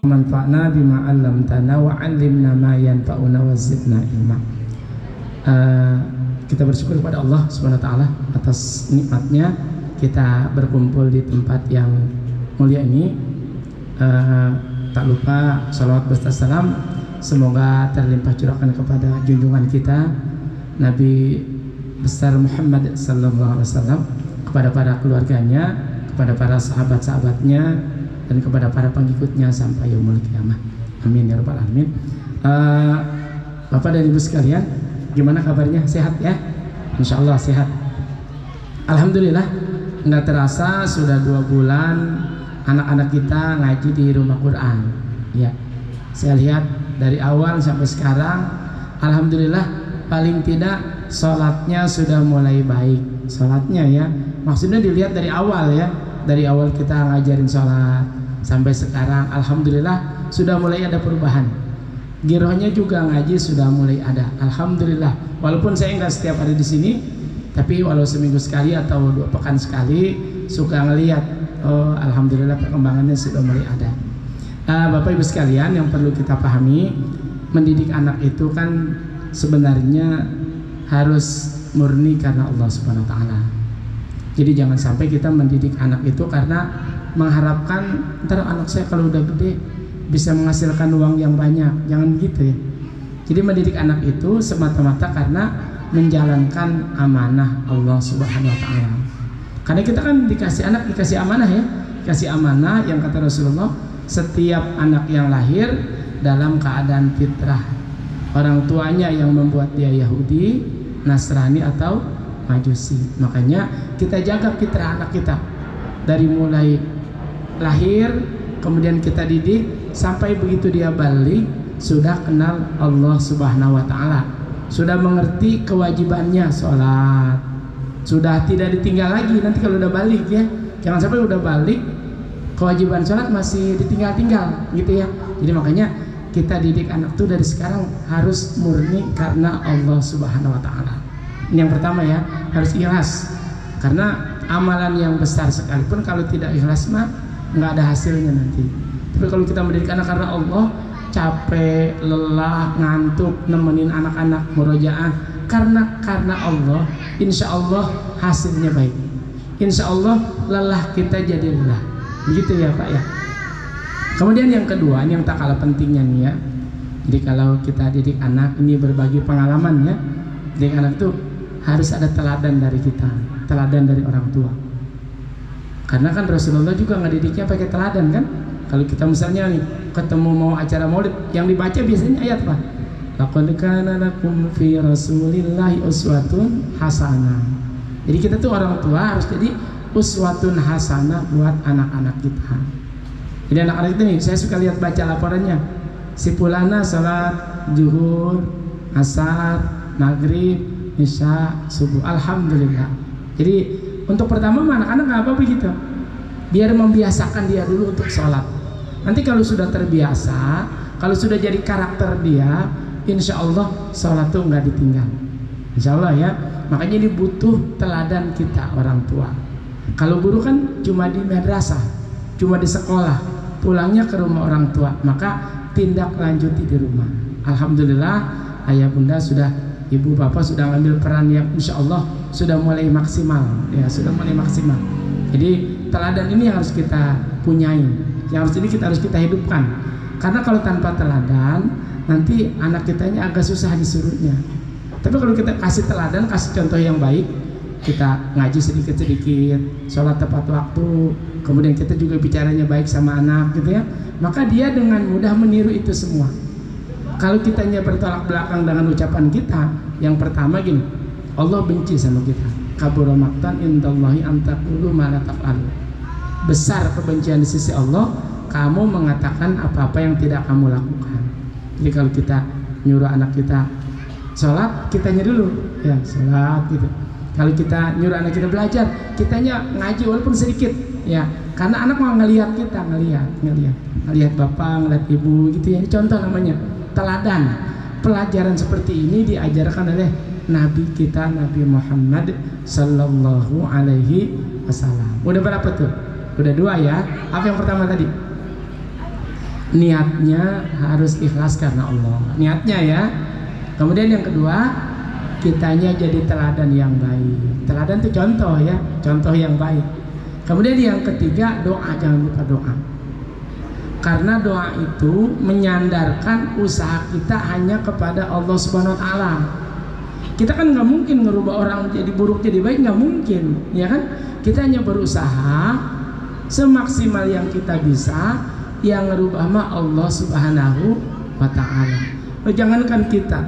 manfa'na bima 'allamtana wa 'allimna ma yanfa'una wa zidna ilma. Kita bersyukur kepada Allah Subhanahu wa taala atas nikmatnya kita berkumpul di tempat yang mulia ini. Tak lupa salawat beserta salam semoga terlimpah curahkan kepada junjungan kita Nabi besar Muhammad sallallahu alaihi wasallam, kepada para keluarganya, kepada para sahabat-sahabatnya, dan kepada para pengikutnya sampai yaumul kiamah. Amin ya rabbal alamin. Bapak dan Ibu sekalian, gimana kabarnya? Sehat ya? Insyaallah sehat. Alhamdulillah, nggak terasa sudah 2 bulan anak-anak kita ngaji di rumah Quran. Ya, saya lihat dari awal sampai sekarang, alhamdulillah paling tidak sholatnya sudah mulai baik. Sholatnya ya, maksudnya dilihat dari awal ya. Dari awal kita ngajarin sholat sampai sekarang, alhamdulillah sudah mulai ada perubahan. Girohnya juga ngaji sudah mulai ada, alhamdulillah. Walaupun saya nggak setiap hari di sini, tapi walau seminggu sekali atau 2 pekan sekali suka ngelihat. Oh, alhamdulillah perkembangannya sudah mulai ada. Bapak Ibu sekalian, yang perlu kita pahami, mendidik anak itu kan sebenarnya harus murni karena Allah Subhanahu wa taala. Jadi jangan sampai kita mendidik anak itu karena mengharapkan ntar anak saya kalau udah gede bisa menghasilkan uang yang banyak. Jangan gitu ya. Jadi mendidik anak itu semata-mata karena menjalankan amanah Allah Subhanahu wa taala. Karena kita kan dikasih anak, dikasih amanah ya. Dikasih amanah yang kata Rasulullah, setiap anak yang lahir dalam keadaan fitrah. Orang tuanya yang membuat dia Yahudi, Nasrani atau Majusi. Makanya kita jaga fitrah anak kita dari mulai lahir, kemudian kita didik sampai begitu dia balik sudah kenal Allah Subhanahu wa taala, sudah mengerti kewajibannya sholat, sudah tidak ditinggal lagi. Nanti kalau udah balik ya, jangan sampai udah balik kewajiban sholat masih ditinggal-tinggal gitu ya. Jadi makanya kita didik anak tuh dari sekarang harus murni karena Allah Subhanahu wa taala. Ini yang pertama ya, harus ikhlas. Karena amalan yang besar sekalipun kalau tidak ikhlas mah nggak ada hasilnya nanti. Tapi kalau kita mendidik anak karena Allah, capek, lelah, ngantuk, nemenin anak-anak murojaah karena Allah, insya Allah hasilnya baik. Insya Allah lelah kita jadi lelah. Begitu ya Pak ya. Kemudian yang kedua, ini yang tak kalah pentingnya nih ya. Jadi kalau kita didik anak, ini berbagi pengalaman ya. Didik anak itu harus ada teladan dari kita, teladan dari orang tua. Karena kan Rasulullah juga ngedidiknya pakai teladan kan. Kalau kita misalnya nih ketemu mau acara maulid, yang dibaca biasanya ayat apa? Laqad kana lakum fi rasulillahi uswatun hasanah. Jadi kita tuh orang tua harus jadi uswatun hasanah buat anak-anak kita. Jadi anak-anak itu nih, saya suka lihat baca laporannya. Si Pulana salat zuhur, asar, maghrib, isya, subuh, alhamdulillah. Jadi untuk pertama anak-anak nggak apa-apa gitu, biar membiasakan dia dulu untuk sholat. Nanti kalau sudah terbiasa, kalau sudah jadi karakter dia, insya Allah sholat tuh nggak ditinggal, insya Allah ya. Makanya ini butuh teladan kita orang tua. Kalau guru kan cuma di madrasah, cuma di sekolah, pulangnya ke rumah orang tua, maka tindak lanjuti di rumah. Alhamdulillah ayah bunda sudah, ibu bapak sudah mengambil peran yang insya Allah sudah mulai maksimal ya, sudah mulai maksimal. Jadi teladan ini yang harus kita punyai, yang harus kita hidupkan. Karena kalau tanpa teladan nanti anak kitanya agak susah disuruhnya. Tapi kalau kita kasih teladan, kasih contoh yang baik, kita ngaji sedikit-sedikit, sholat tepat waktu, kemudian kita juga bicaranya baik sama anak gitu ya, maka dia dengan mudah meniru itu semua. Kalau kitanya bertolak belakang dengan ucapan kita, yang pertama gini, Allah benci sama kita. Kabura maqtan indallahi an taqulu ma la taf'alu. Besar kebencian di sisi Allah kamu mengatakan apa-apa yang tidak kamu lakukan. Jadi kalau kita nyuruh anak kita sholat, kitanya dulu ya sholat gitu. Kalau kita nyuruh anak kita belajar, kitanya ngaji walaupun sedikit ya. Karena anak mau ngelihat kita, ngelihat bapak, ngelihat ibu gitu ya. Ini contoh namanya teladan. Pelajaran seperti ini diajarkan oleh Nabi kita, Nabi Muhammad Sallallahu Alaihi Wasallam. Udah berapa tuh? Udah 2 ya. Apa yang pertama tadi? niatnya harus ikhlas karena Allah, niatnya ya. Kemudian yang kedua, kitanya jadi teladan yang baik. Teladan itu contoh ya, contoh yang baik. Kemudian yang ketiga, doa, jangan lupa doa. Karena doa itu menyandarkan usaha kita hanya kepada Allah Subhanahu wa taala. Kita kan nggak mungkin ngerubah orang jadi buruk jadi baik, nggak mungkin, ya kan? Kita hanya berusaha semaksimal yang kita bisa, yang ngerubah mah Allah Subhanahu wa taala. Jangankan kita,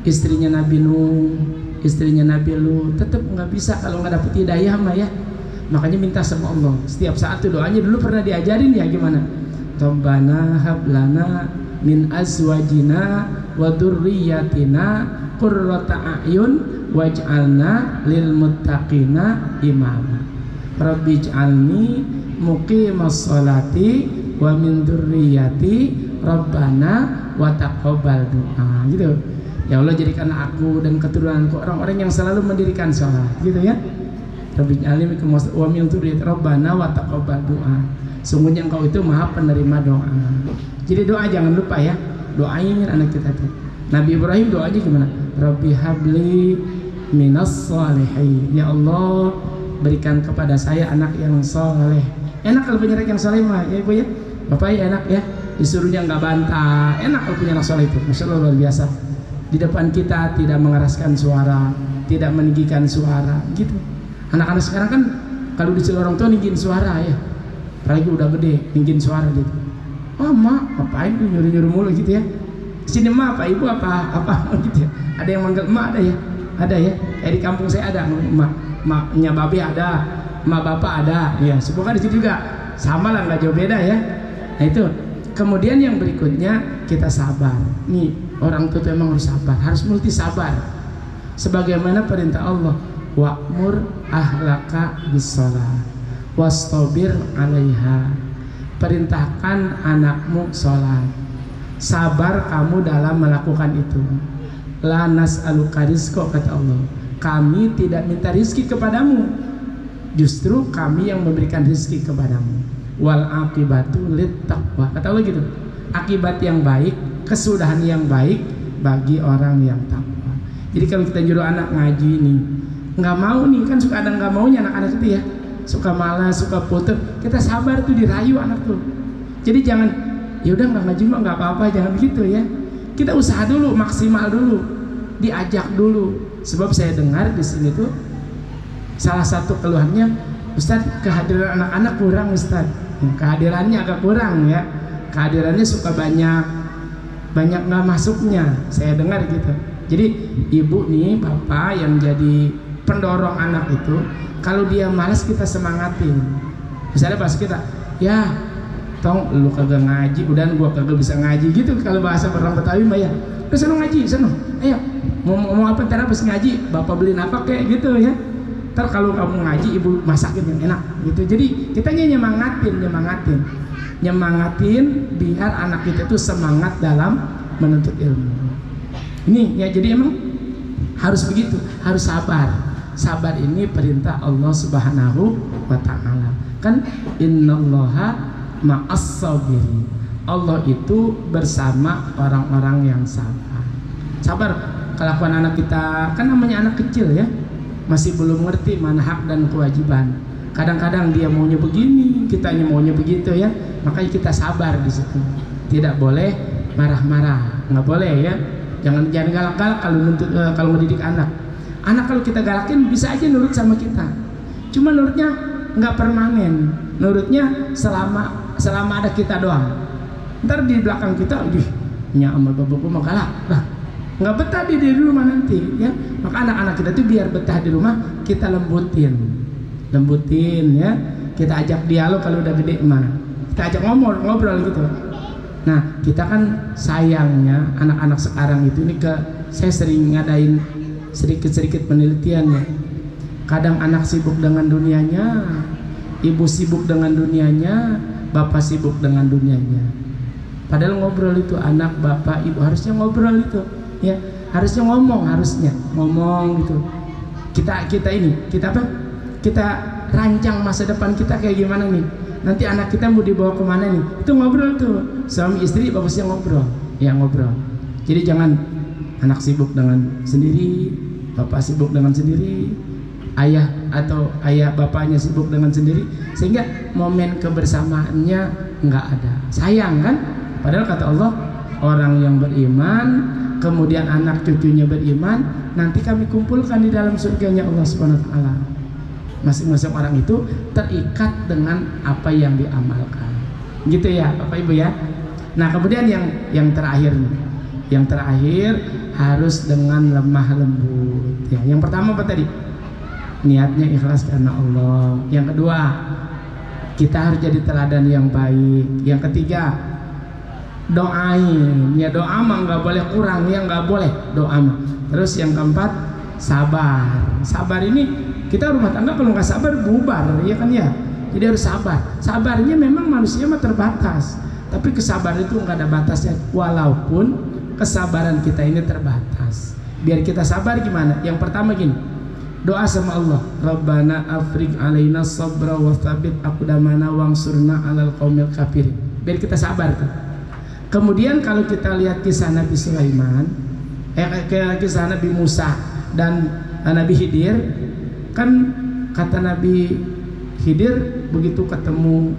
istrinya Nabi Nuh, istrinya Nabi Lut, tetap nggak bisa kalau nggak dapet hidayah mah ya. Makanya minta sama Allah. Setiap saat tuh doanya dulu pernah diajarin ya gimana? Rabbana hablana min azwajina wa dzurriyyatina qurrata a'yun waj'alna lil muttaqina imama. Rabbij'alni muqimas sholati wa min dzurriyyati rabbana wa taqabbal du'a. Gitu. Ya Allah, jadikan aku dan keturunanku orang-orang yang selalu mendirikan sholat, gitu ya. Rabbij'alni muqimas wa min dzurriyyati rabbana wa taqabbal du'a. Sungguhnya engkau itu maha penerima doa. Jadi doa jangan lupa ya, doain anak kita tuh. Nabi Ibrahim doanya gimana? Rabbi habli minas sholihin. Ya Allah, berikan kepada saya anak yang soleh. Enak kalau punya anak yang soleh mah ya ibu ya. Bapak ya enak ya, disuruhnya nggak bantah. Enak kalau punya anak soleh itu, masya Allah luar biasa. Di depan kita tidak mengeraskan suara, tidak meninggikan suara, gitu. Anak-anak sekarang kan kalau disuruh orang tua ninggin suara ya. Apalagi udah gede, ninggin suara gitu. Oh mak, ngapain tuh nyuruh-nyuruh mulu gitu ya. Sini mak, apa ibu apa gitu ya. Ada yang manggil emak ada ya. Di kampung saya ada maknya babe ada, emak bapak ada. Ya, semoga di situ juga sama lah, nggak jauh beda ya. Nah itu. Kemudian yang berikutnya kita sabar. Nih orang tua memang harus sabar, harus multi sabar. Sebagaimana perintah Allah, wa'mur ahlaka bis-shalah wastabir 'alaiha. Perintahkan anakmu sholat, sabar kamu dalam melakukan itu. La nas'aluka rizqa, kata Allah, kami tidak minta rizki kepadamu, justru kami yang memberikan rizki kepadamu. Wal aqibatu lit taqwa, kata Allah gitu. Akibat yang baik, kesudahan yang baik bagi orang yang takwa. Jadi kalau kita nyuruh anak ngaji nih, nggak mau nih, kan suka ada nggak maunya anak-anak itu ya, suka malas, suka putus. Kita sabar tuh, dirayu anak tuh. Jadi jangan, ya udah nggak ngaji mah nggak apa-apa, jangan begitu ya. Kita usaha dulu, maksimal dulu, diajak dulu. Sebab saya dengar di sini tuh salah satu keluhannya, Ustadz kehadiran anak-anak kurang Ustadz. Kehadirannya agak kurang ya. Kehadirannya suka banyak nggak masuknya. Saya dengar gitu. Jadi ibu nih, bapak yang jadi pendorong anak itu, kalau dia malas kita semangatin. Misalnya pas kita, ya tong lu kagak ngaji, udah gua kagak bisa ngaji gitu. Kalau bahasa orang Betawi mah ya, seneng ngaji, seneng. Ayo mau apa ntar habis ngaji, bapak beliin apa kayak gitu ya. Ntar kalau kamu ngaji, ibu masakin yang enak gitu. Jadi kita nyemangatin biar anak kita tuh semangat dalam menuntut ilmu. Ini ya, jadi emang harus begitu, harus sabar. Sabar ini perintah Allah Subhanahu wa ta'ala. Kan innallaha ma'as-sabirin. Allah itu bersama orang-orang yang sabar. Sabar kelakuan anak kita, kan namanya anak kecil ya, masih belum ngerti mana hak dan kewajiban. Kadang-kadang dia maunya begini, kitanya maunya begitu ya. Makanya kita sabar di situ. Tidak boleh marah-marah, nggak boleh ya. Jangan galak-galak kalau mendidik anak. Anak kalau kita galakin bisa aja nurut sama kita, cuma nurutnya nggak permanen, nurutnya selama ada kita doang. Ntar di belakang kita, nya sama bapakku mah galak, lah nggak betah di rumah nanti ya. Maka anak-anak kita tuh biar betah di rumah, kita lembutin ya, kita ajak dialog. Kalau udah gede mah kita ajak ngobrol gitu. Nah kita kan sayangnya anak-anak sekarang itu, ini saya sering ngadain sedikit penelitiannya. Kadang anak sibuk dengan dunianya, ibu sibuk dengan dunianya, bapak sibuk dengan dunianya. Padahal ngobrol itu, anak, bapak, ibu harusnya ngobrol itu ya, harusnya ngomong gitu. Kita rancang masa depan kita kayak gimana nih. nanti anak kita mau dibawa kemana nih, itu ngobrol tuh suami istri, bagusnya ngobrol, ya ngobrol. Jadi jangan anak sibuk dengan sendiri, bapak sibuk dengan sendiri, ayah atau ayah bapaknya sibuk dengan sendiri, sehingga momen kebersamaannya nggak ada. Sayang kan? Padahal kata Allah, orang yang beriman kemudian anak cucunya beriman, nanti kami kumpulkan di dalam surganya Allah Subhanahu wa taala. Masing-masing orang itu terikat dengan apa yang diamalkan. Gitu ya, Bapak Ibu ya. Nah, kemudian yang terakhir nih. Yang terakhir harus dengan lemah lembut. Ya, yang pertama apa tadi? Niatnya ikhlas karena Allah. Yang kedua, kita harus jadi teladan yang baik. Yang ketiga, doain. Ya, doa mah nggak boleh kurang, ya nggak boleh doa mah. Terus yang keempat, sabar. Sabar ini kita rumah tangga kalau nggak sabar bubar, ya kan ya. Jadi harus sabar. Sabarnya memang manusia mah terbatas, tapi kesabaran itu nggak ada batasnya. Walaupun kesabaran kita ini terbatas, biar kita sabar gimana? Yang pertama gini, doa sama Allah, Rabbana afriq alaina sabra wa tsabbit aqdamana wansurna 'alal qaumil kafirin. Biar kita sabar tuh. Kemudian kalau kita lihat kisah Nabi Sulaiman, kisah Nabi Musa dan Nabi Khidir, kan kata Nabi Khidir begitu ketemu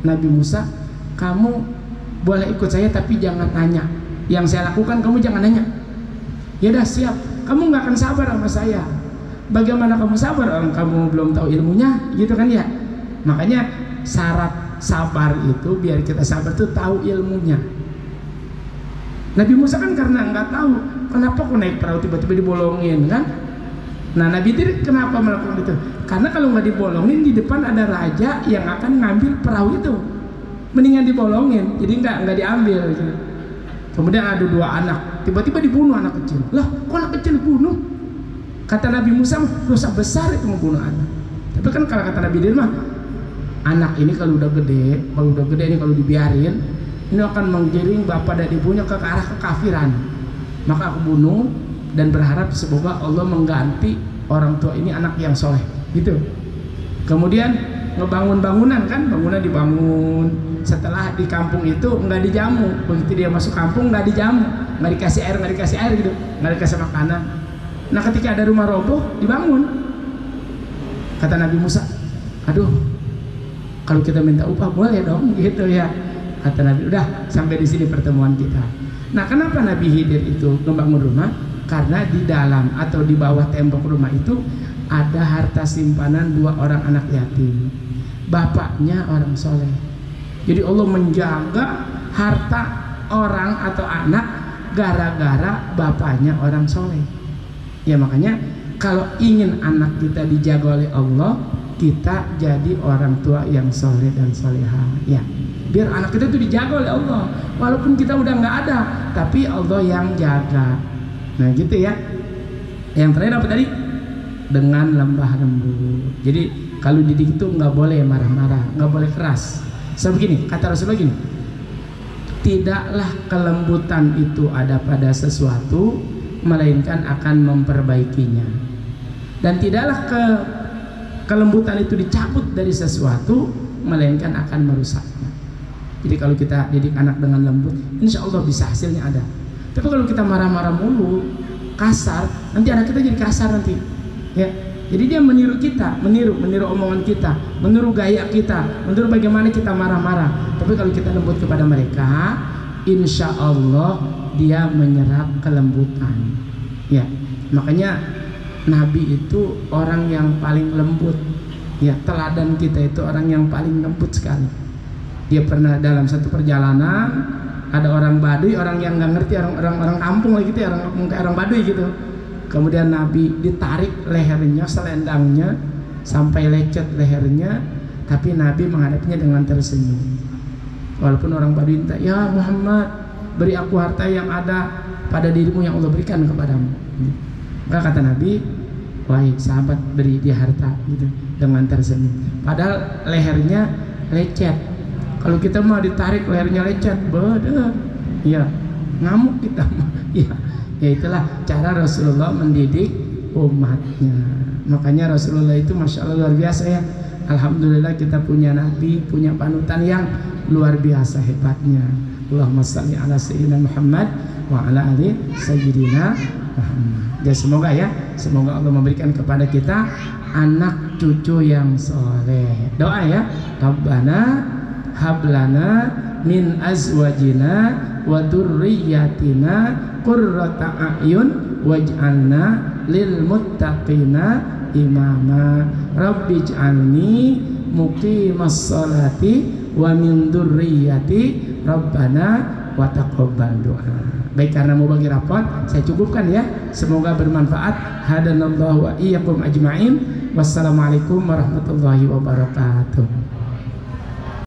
Nabi Musa, kamu boleh ikut saya tapi jangan nanya. Yang saya lakukan kamu jangan nanya. Ya dah siap. Kamu nggak akan sabar sama saya. Bagaimana kamu sabar orang kamu belum tahu ilmunya, gitu kan ya? Makanya syarat sabar itu biar kita sabar tuh tahu ilmunya. Nabi Musa kan karena nggak tahu, kenapa kok naik perahu tiba-tiba dibolongin kan? Nah, Nabi Khidir kenapa melakukan itu? Karena kalau nggak dibolongin di depan ada raja yang akan ngambil perahu itu. Mendingan dibolongin, jadi nggak diambil. Gitu. Kemudian ada dua anak, tiba-tiba dibunuh anak kecil. Lah, kok anak kecil dibunuh? Kata Nabi Musa, dosa besar itu membunuh anak. Tapi kan kalau kata Nabi Khidir mah, anak ini kalau udah gede ini kalau dibiarin, ini akan menggiring bapak dan ibunya ke arah kekafiran. Maka aku bunuh dan berharap semoga Allah mengganti orang tua ini anak yang soleh. Gitu. Kemudian ngebangun bangunan kan, bangunan dibangun. Setelah di kampung itu nggak dijamu, begitu dia masuk kampung nggak dijamu, nggak dikasih air gitu, nggak dikasih makanan. Nah, ketika ada rumah roboh dibangun, kata Nabi Musa, aduh, kalau kita minta upah boleh dong, gitu ya. Kata Nabi, udah sampai di sini pertemuan kita. Nah, kenapa Nabi Khidir itu membangun rumah? Karena di dalam atau di bawah tembok rumah itu ada harta simpanan dua orang anak yatim, bapaknya orang soleh. Jadi Allah menjaga harta orang atau anak gara-gara bapaknya orang soleh. Ya makanya kalau ingin anak kita dijaga oleh Allah, kita jadi orang tua yang soleh dan soleha. Ya, biar anak kita itu dijaga oleh Allah. Walaupun kita udah nggak ada, tapi Allah yang jaga. Nah gitu ya. Yang terakhir apa tadi? Dengan lembah lembut. Jadi kalau didik itu nggak boleh marah-marah, nggak boleh keras. So begini, kata Rasulullah gini, tidaklah kelembutan itu ada pada sesuatu, melainkan akan memperbaikinya. Dan tidaklah kelembutan itu dicabut dari sesuatu, melainkan akan merusaknya. Jadi kalau kita didik anak dengan lembut, insya Allah bisa hasilnya ada. Tapi kalau kita marah-marah mulu, kasar, nanti anak kita jadi kasar nanti. Ya. Jadi dia meniru kita, meniru omongan kita, meniru gaya kita, meniru bagaimana kita marah-marah. Tapi kalau kita lembut kepada mereka, insya Allah dia menyerap kelembutan. Ya, makanya Nabi itu orang yang paling lembut. Ya, teladan kita itu orang yang paling lembut sekali. Dia pernah dalam satu perjalanan ada orang Baduy, orang yang nggak ngerti, orang kampung lagi gitu ya, orang Baduy gitu. Kemudian Nabi ditarik lehernya, selendangnya sampai lecet lehernya, tapi Nabi menghadapinya dengan tersenyum. Walaupun orang Baduy minta, ya Muhammad, beri aku harta yang ada pada dirimu yang Allah berikan kepadamu. Maka kata Nabi, wahai sahabat, beri dia harta gitu dengan tersenyum. Padahal lehernya lecet. Kalau kita mau ditarik lehernya lecet, bener, ya ngamuk kita, ya. Ya itulah cara Rasulullah mendidik umatnya. Makanya Rasulullah itu Masya Allah luar biasa ya. Alhamdulillah kita punya nabi, punya panutan yang luar biasa hebatnya. Allahumma shalli ala sayyidina Muhammad wa ala ali sayyidina Muhammad. Dan semoga Allah memberikan kepada kita anak cucu yang soleh. Doa ya, Rabbana hablana min azwajina wa dzurriyyatina qurrata a'yun waj'alna lil muttaqina imama. Rabbij'alni muqimas sholati wa min dzurriyyati rabbana wa taqabbal doa. Baik, karena mau bagi rapot saya cukupkan ya. Semoga bermanfaat. Hadanallahu wa iyyakum ajma'in. Wassalamualaikum warahmatullahi wabarakatuh.